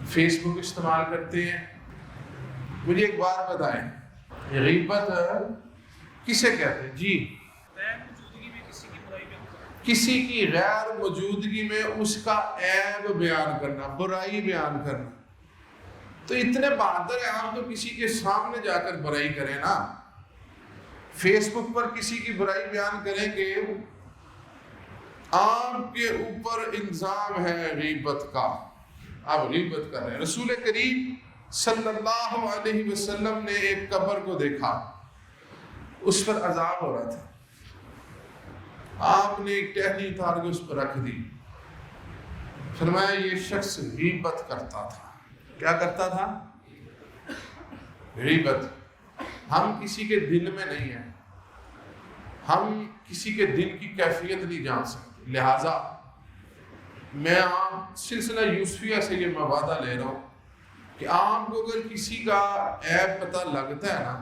Face بک استعمال کرتے ہیں. مجھے ایک بات بتائیں، غیبت کسے کہتے ہیں؟ جی، کسی کی غیر موجودگی میں اس کا عیب بیان کرنا، برائی بیان کرنا. تو اتنے بہادر ہیں آپ تو کسی کے سامنے جا کر برائی کریں نا. فیس بک پر کسی کی برائی بیان کریں گے، آپ کے اوپر الزام ہے غیبت کا، آپ غیبت کر رہے ہیں. رسول کریم صلی اللہ علیہ وسلم نے ایک قبر کو دیکھا، اس پر عذاب ہو رہا تھا. آپ نے ایک ٹہنی اتار کے اس پر رکھ دی. فرمایا یہ شخص غیبت کرتا تھا. کیا کرتا تھا؟ غیبت. ہم کسی کے دل میں نہیں ہیں، ہم کسی کے دل کی کیفیت نہیں جان سکتے. لہٰذا میں آپ سلسلہ یوسفیہ سے یہ وعدہ لے رہا ہوں کہ آپ کو اگر کسی کا عیب پتہ لگتا ہے نا،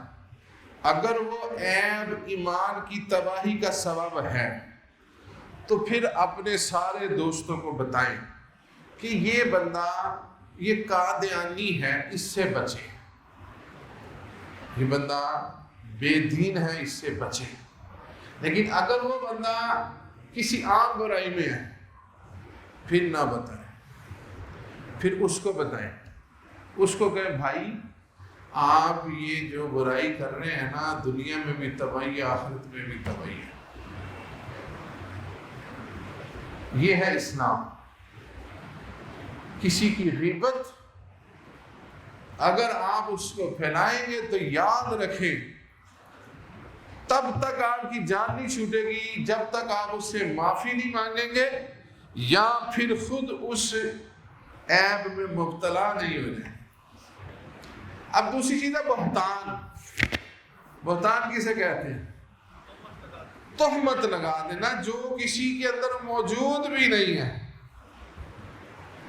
اگر وہ عیب ایمان کی تباہی کا سبب ہے تو پھر اپنے سارے دوستوں کو بتائیں کہ یہ بندہ یہ قادیانی ہے، اس سے بچیں، یہ بندہ بے دین ہے، اس سے بچیں. لیکن اگر وہ بندہ کسی عام برائی میں ہے پھر نہ بتائیں، پھر اس کو بتائیں، اس کو کہیں بھائی آپ یہ جو برائی کر رہے ہیں نا، دنیا میں بھی تباہی ہے، آخرت میں بھی تباہی ہے. یہ ہے اسلام. کسی کی غیبت اگر آپ اس کو پھیلائیں گے تو یاد رکھیں تب تک آپ کی جان نہیں چھوٹے گی جب تک آپ اس سے معافی نہیں مانگیں گے یا پھر خود اس عیب میں مبتلا نہیں ہو جائیں. اب دوسری چیز ہے بہتان. بہتان کسے کہتے ہیں؟ تہمت لگا دینا جو کسی کے اندر موجود بھی نہیں ہے،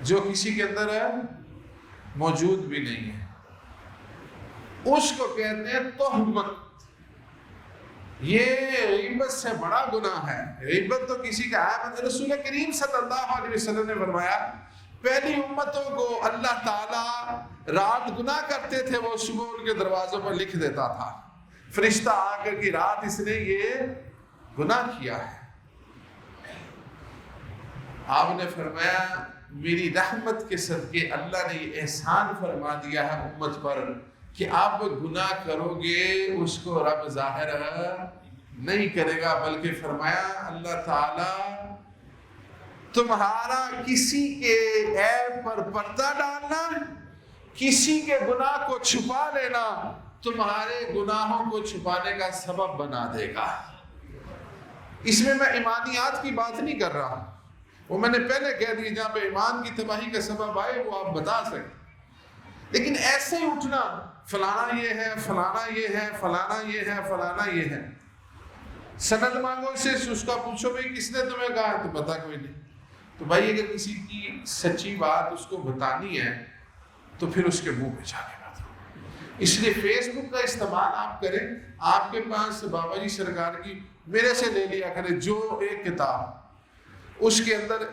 جو کسی کے اندر موجود بھی نہیں ہے، اس کو کہتے ہیں تہمت. یہ غیبت سے بڑا گناہ ہے. غیبت تو کسی کا عیب. رسول کریم صلی اللہ علیہ وسلم نے فرمایا پہلی امتوں کو اللہ تعالیٰ رات گناہ کرتے تھے، وہ صبح ان کے دروازوں پر لکھ دیتا تھا، فرشتہ آ کر کی رات اس نے یہ گناہ کیا ہے. آپ نے فرمایا میری رحمت کے صدقے اللہ نے یہ احسان فرما دیا ہے امت پر کہ آپ گناہ کرو گے اس کو رب ظاہر نہیں کرے گا، بلکہ فرمایا اللہ تعالیٰ تمہارا کسی کے عیب پر پردہ ڈالنا، کسی کے گناہ کو چھپا لینا تمہارے گناہوں کو چھپانے کا سبب بنا دے گا. اس میں ایمانیات کی بات نہیں کر رہا، وہ میں نے پہلے کہہ دی جہاں پہ ایمان کی تباہی کا سبب آئے وہ آپ بتا سکتے. لیکن ایسے ہی اٹھنا فلانا یہ ہے، فلانا یہ ہے، فلانا یہ ہے، فلانا یہ ہے. سند مانگو اس سے، اس کا پوچھو بھائی کس نے تمہیں کہا، تو بتا کوئی نہیں. تو بھائی اگر کسی کی سچی بات اس کو بتانی ہے تو پھر اس کے منہ پہ جا کے بات. اس لیے فیس بک کا استعمال آپ کریں. آپ کے پاس بابا جی سرکار کی میرے سے لے لیا کریں جو ایک کتاب، اس کے اندر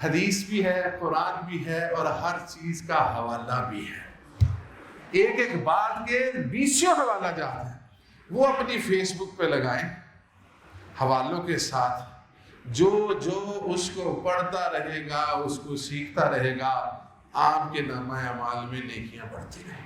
حدیث بھی ہے، قرآن بھی ہے اور ہر چیز کا حوالہ بھی ہے. ایک ایک بات کے 20 حوالہ جات ہیں، وہ اپنی فیس بک پہ لگائیں حوالوں کے ساتھ. جو اس کو پڑھتا رہے گا، اس کو سیکھتا رہے گا، آپ کے نامہ اعمال میں نیکیاں بڑھتی رہیں.